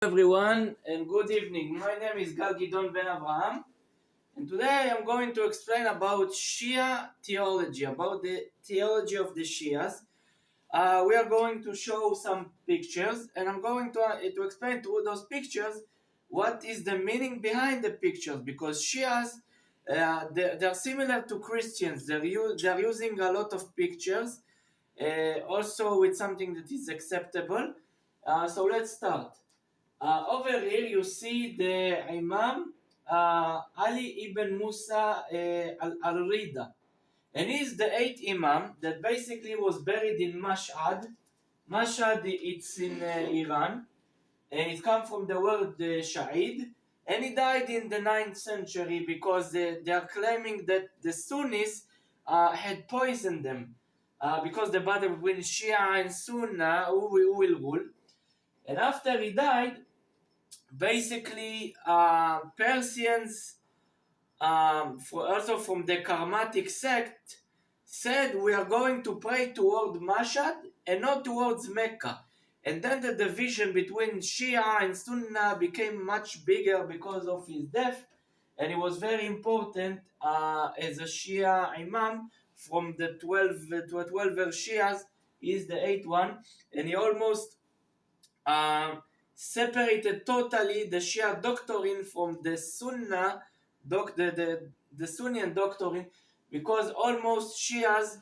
Everyone and good evening. My name is Gal Gidon Ben Abraham, and today I'm going to explain about Shia theology, about the theology of the Shias. We are going to show some pictures, and I'm going to explain through those pictures what is the meaning behind the pictures, because Shias they're similar to Christians. They're using a lot of pictures, also with something that is acceptable. So let's start. Over here you see the Imam Ali ibn Musa al-Rida. And he's the eighth Imam that basically was buried in Mash'ad. Mash'ad, it's in Iran. And it comes from the word Shahid. And he died in the 9th century because they are claiming that the Sunnis had poisoned them. Because the battle between Shia and Sunnah, who will rule. And after he died, basically Persians, also from the Karmatic sect, said we are going to pray toward Mashhad and not towards Mecca. And then the division between Shia and Sunnah became much bigger because of his death, and it was very important as a Shia Imam from the 12 Shias. He is the 8th one, and he almost separated totally the Shia doctrine from the Sunnah, the Sunni doctrine, because almost Shias,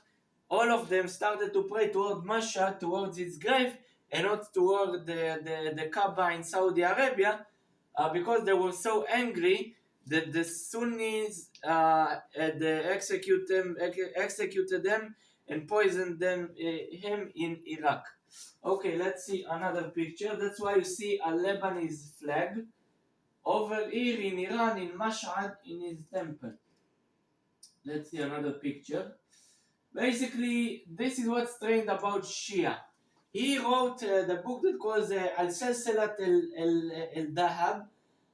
all of them started to pray toward Mashhad, towards his grave, and not toward the Kaaba in Saudi Arabia, because they were so angry that the Sunnis they executed them and poisoned him in Iraq. Okay, let's see another picture. That's why you see a Lebanese flag over here in Iran, in Mashhad, in his temple. Let's see another picture. Basically, this is what's strange about Shia. He wrote the book that calls Al-Salsalat al-Dahab,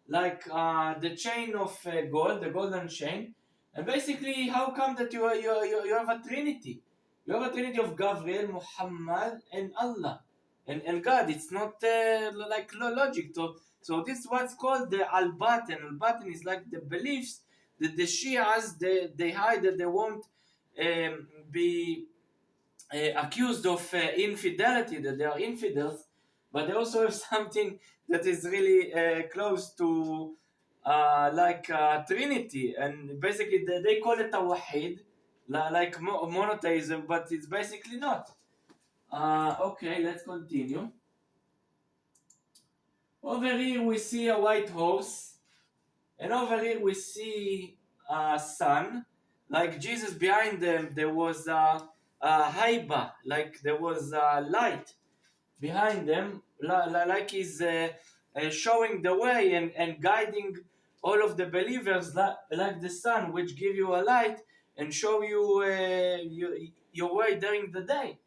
like the chain of gold, the golden chain. And basically, how come that you have a trinity? You have a trinity of Gabriel, Muhammad, and Allah. And God. It's not like logic. So this is what's called the Al-Batin. Al-Batin is like the beliefs that the Shias, they hide, that they won't be accused of infidelity, that they are infidels, but they also have something that is really close to Trinity, and basically they call it Tawahid, like monotheism, but it's basically not. Okay, let's continue. Over here we see a white horse, and over here we see a sun. Like Jesus behind them, there was a haiba, like there was a light behind them, like he's showing the way and guiding all of the believers, like the sun, which give you a light and show you your way during the day.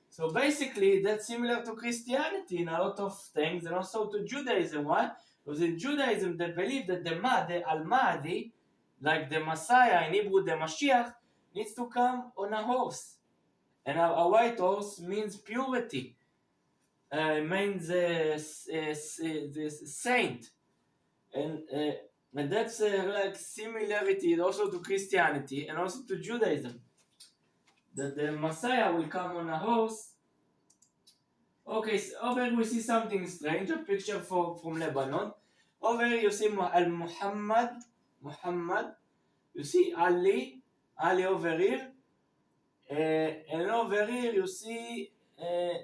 So basically, that's similar to Christianity in a lot of things, and also to Judaism. Why? Because in Judaism, they believe that the Al-Mahdi, like the Messiah, in Hebrew, the Mashiach, needs to come on a horse. And a white horse means purity, means saint. And that's like similarity also to Christianity and also to Judaism, that the Messiah will come on a horse. Okay, so over here we see something strange, a picture from Lebanon. Over here you see Muhammad. You see Ali over here. And over here you see,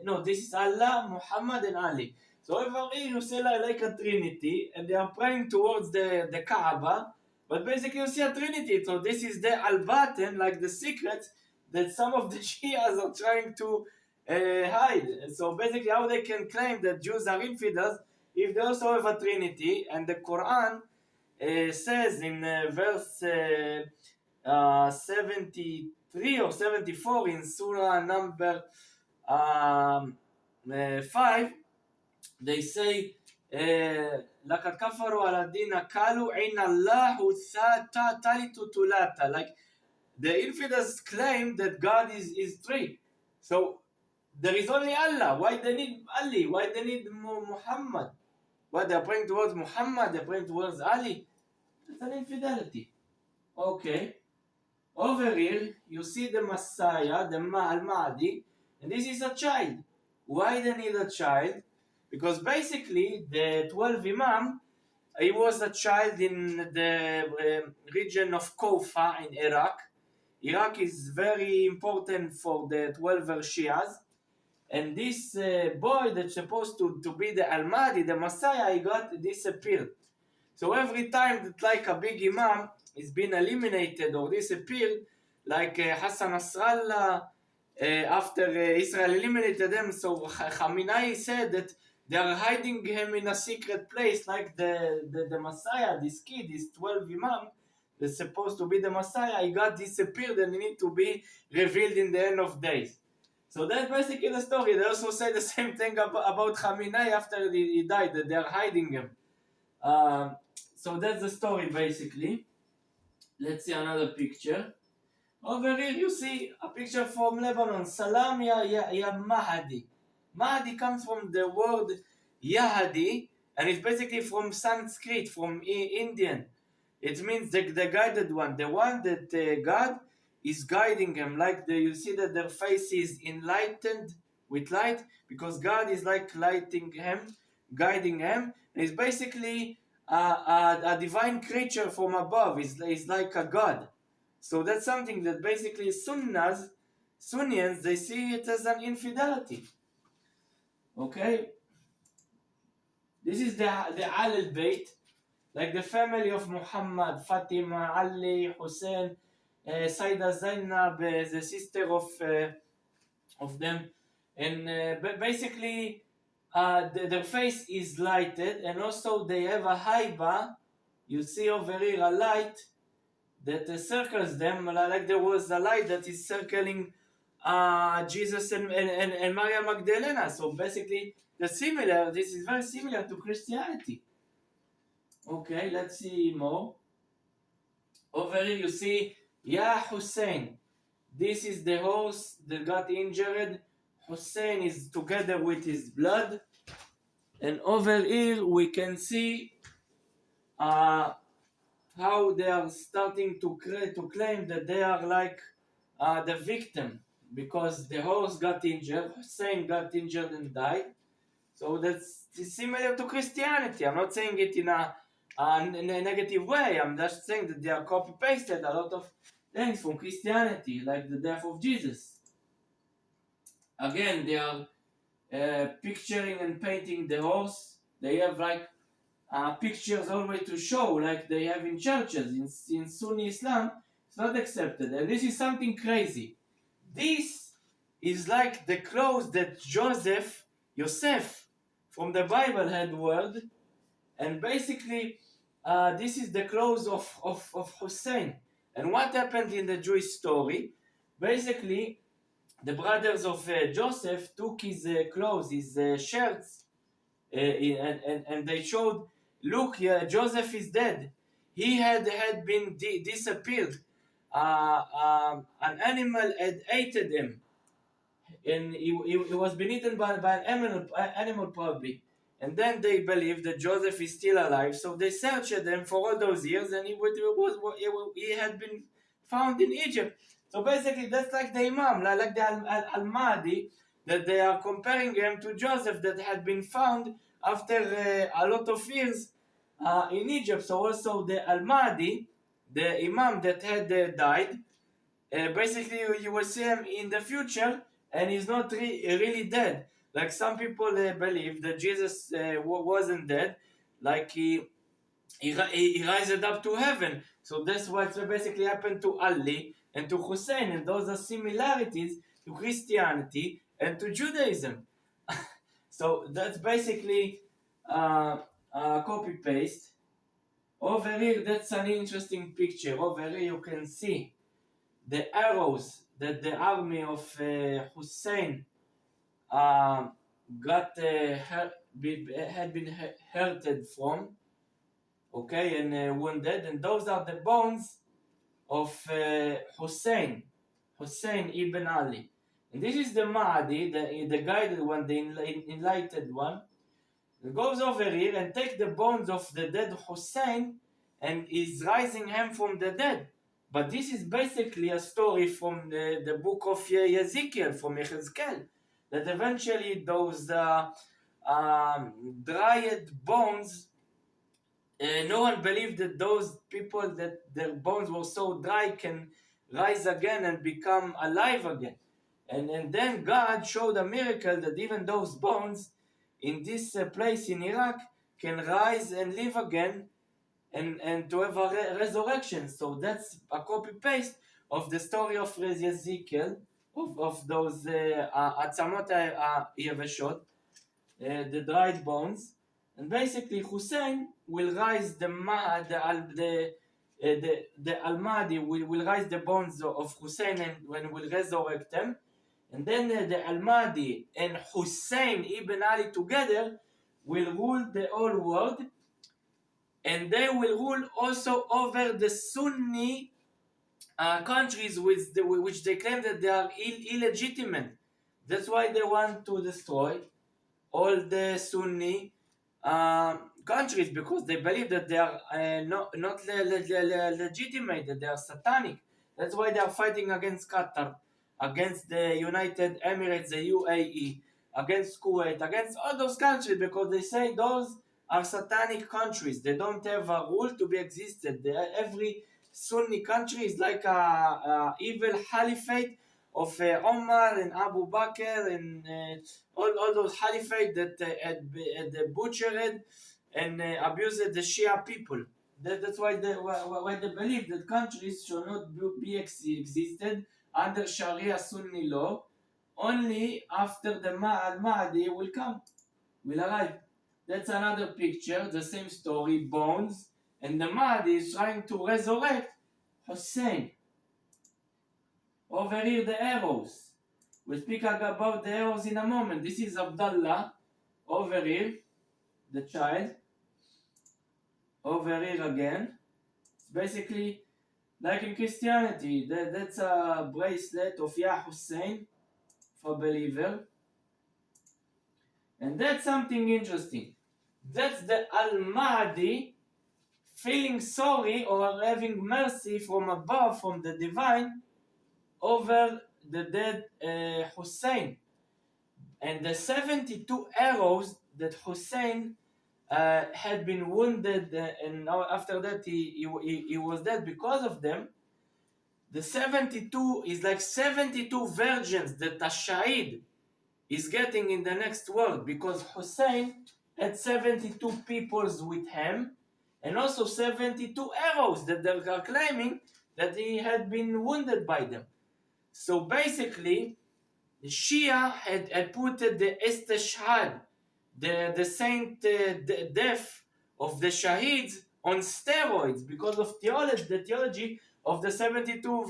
no, this is Allah, Muhammad, and Ali. So over here you see like a trinity, and they are praying towards the Kaaba, but basically you see a trinity. So this is the al-batin, like the secret that some of the Shias are trying to hide. So basically how they can claim that Jews are infidels if they also have a trinity, and the Quran says in verse 73 or 74 in Surah number 5, they say لَقَدْ كَفَرُوا الَّذِينَ قَالُوا إِنَّ اللَّهُ ثَالِثُ ثُلَاثَةٍ. Like the infidels claim that God is three. So there is only Allah. Why they need Ali? Why they need Muhammad? What, they're praying towards Muhammad, they're praying towards Ali. It's an infidelity. Okay. Over here, you see the Messiah, the Al-Mahdi, and this is a child. Why they need a child? Because basically, the 12 Imam, he was a child in the region of Kufa in Iraq. Iraq is very important for the 12 Shias. And this boy that's supposed to be the Al-Mahdi, the Messiah, he got disappeared. So every time that like a big Imam is being eliminated or disappeared, like Hassan Nasrallah, after Israel eliminated them, so Khamenei said that they are hiding him in a secret place, like the Messiah, this kid, this 12 Imam, that's supposed to be the Messiah, he got disappeared and he need to be revealed in the end of days. So that's basically the story. They also say the same thing about Khamenei after he died, that they are hiding him. So that's the story basically. Let's see another picture. Over here you see a picture from Lebanon. Salam ya Mahdi. Mahdi comes from the word Yahdi, and it's basically from Sanskrit, from Indian. It means the guided one, the one that God is guiding him. Like you see that their face is enlightened with light, because God is like lighting him, guiding him. And it's basically a divine creature from above. It's like a God. So that's something that basically Sunnians, they see it as an infidelity. Okay? This is the Al Bayt, like the family of Muhammad, Fatima, Ali, Hussein, Saida Zainab, the sister of them. And basically, their face is lighted, and also they have a haiba. You see over here a light that circles them, like there was a light that is circling Jesus and Maria Magdalena. So basically, this is very similar to Christianity. Okay, let's see more. Over here you see, Ya Hussein. This is the horse that got injured. Hussein is together with his blood. And over here we can see how they are starting to claim that they are like the victim, because the horse got injured, Hussein got injured and died. So that's similar to Christianity. I'm not saying it in a negative way. I'm just saying that they are copy-pasted a lot of things from Christianity, like the death of Jesus. Again, they are picturing and painting the horse. They have like pictures always to show, like they have in churches. In Sunni Islam, it's not accepted. And this is something crazy. This is like the clothes that Yosef from the Bible had worn. And basically, this is the clothes of Hussein. And what happened in the Jewish story? Basically, the brothers of Joseph took his clothes, his shirts, and they showed, look, Joseph is dead. He had been disappeared. An animal had eaten him, and he was been eaten by an animal probably. And then they believed that Joseph is still alive, so they searched him for all those years, and he had been found in Egypt. So basically, that's like the Imam, like the Al-Mahdi, that they are comparing him to Joseph that had been found after a lot of years in Egypt. So also the Al-Mahdi, the Imam that had died, basically you will see him in the future, and he's not really dead. Like some people believe that Jesus wasn't dead, like he rised up to heaven. So that's what basically happened to Ali and to Hussein, and those are similarities to Christianity and to Judaism. So that's basically copy paste. Over here, that's an interesting picture. Over here you can see the arrows that the army of Hussein had been hurted from, okay, and wounded, and those are the bones of Hussein ibn Ali. And this is the Mahdi, the guided one, the enlightened one. It goes over here and take the bones of the dead Hussein and is rising him from the dead. But this is basically a story from the book of Ezekiel, from Yechezkel, that eventually those dried bones, no one believed that those people that their bones were so dry can rise again and become alive again. And then God showed a miracle that even those bones in this place in Iraq can rise and live again and to have a resurrection. So that's a copy paste of the story of Ezekiel, of those Atzamot Yeveshot, the dried bones. And basically Hussein will rise the Al-Mahdi will rise the bones of Hussein and when will resurrect them. And then the Al-Mahdi and Hussein ibn Ali together will rule the whole world, and they will rule also over the Sunni countries which they claim that they are illegitimate. That's why they want to destroy all the Sunni countries, because they believe that they are not legitimate, that they are satanic. That's why they are fighting against Qatar, against the United Emirates, the UAE, against Kuwait, against all those countries, because they say those are satanic countries. They don't have a rule to be existed. Every Sunni country is like a evil caliphate of Omar and Abu Bakr and all those caliphate that had butchered and abused the Shia people. That's why they believe that countries should not be existed under Sharia Sunni law only after the Al-Mahdi will arrive. That's another picture, the same story, bones, and the Mahdi is trying to resurrect Hussein. Over here, the arrows. We'll speak about the arrows in a moment. This is Abdullah. Over here, the child. Over here again. It's basically like in Christianity. That's a bracelet of Ya Hussein for believer. And that's something interesting. That's the Al-Mahdi feeling sorry or having mercy from above, from the divine, over the dead Hussein. And the 72 arrows that Hussein had been wounded, and after that he was dead because of them. The 72 is like 72 virgins that a Shaheed is getting in the next world, because Hussein had 72 peoples with him and also 72 arrows that they are claiming that he had been wounded by them. So basically, the Shia had put the istishhad, the saint death of the Shaheeds on steroids because of the theology of the 72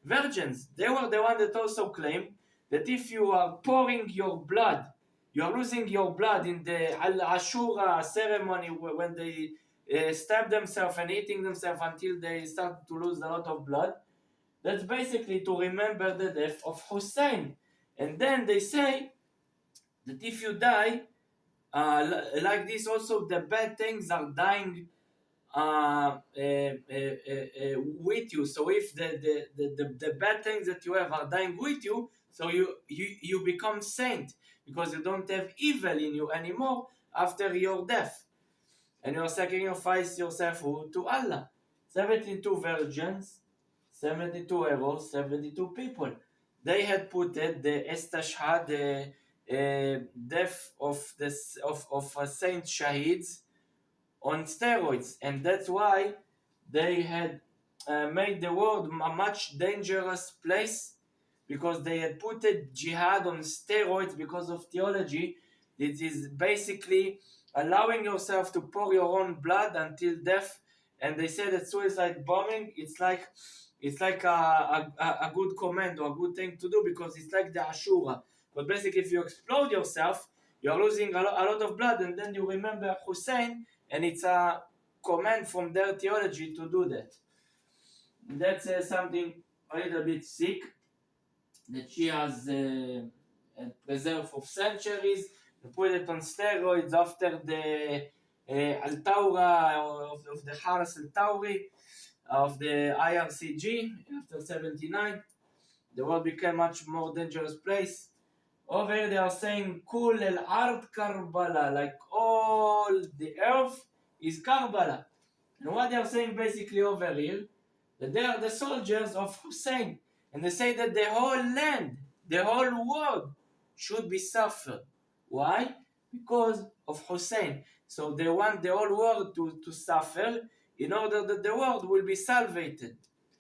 virgins. They were the one that also claimed that if you are pouring your blood, you are losing your blood in the Al-Ashura ceremony when they stab themselves and eating themselves until they start to lose a lot of blood. That's basically to remember the death of Hussein. And then they say that if you die, like this also the bad things are dying with you. So if the bad things that you have are dying with you, so you become saint, because you don't have evil in you anymore after your death. And you sacrifice yourself to Allah. 72 virgins, 72 arrows, 72 people. They had put the Estashhad, the death of Saint Shaheeds on steroids, and that's why they had made the world a much dangerous place, because they had put jihad on steroids because of theology. It is basically allowing yourself to pour your own blood until death. And they say that suicide bombing, it's like a good command or a good thing to do, because it's like the Ashura. But basically, if you explode yourself, you're losing a lot of blood, and then you remember Hussein, and it's a command from their theology to do that. That's something a little bit sick that she has preserved for centuries, They put it on steroids after the Al-Tawra of the Haras Al-Tawri of the IRCG after 79. The world became much more dangerous place. Over here they are saying Kul al-Ard Karbala, like all the earth is Karbala. And what they are saying basically over here, that they are the soldiers of Hussein. And they say that the whole land, the whole world should be suffered. Why? Because of Hussein. So they want the whole world to suffer in order that the world will be salvated.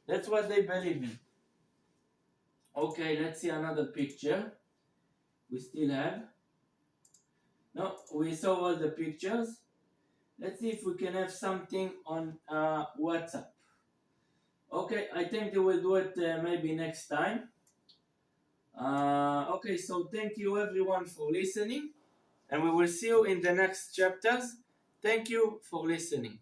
That's what they believe in. Okay, let's see another picture. We still have. No, we saw all the pictures. Let's see if we can have something on WhatsApp. Okay, I think we will do it maybe next time. Okay, so thank you everyone for listening, and we will see you in the next chapters. Thank you for listening.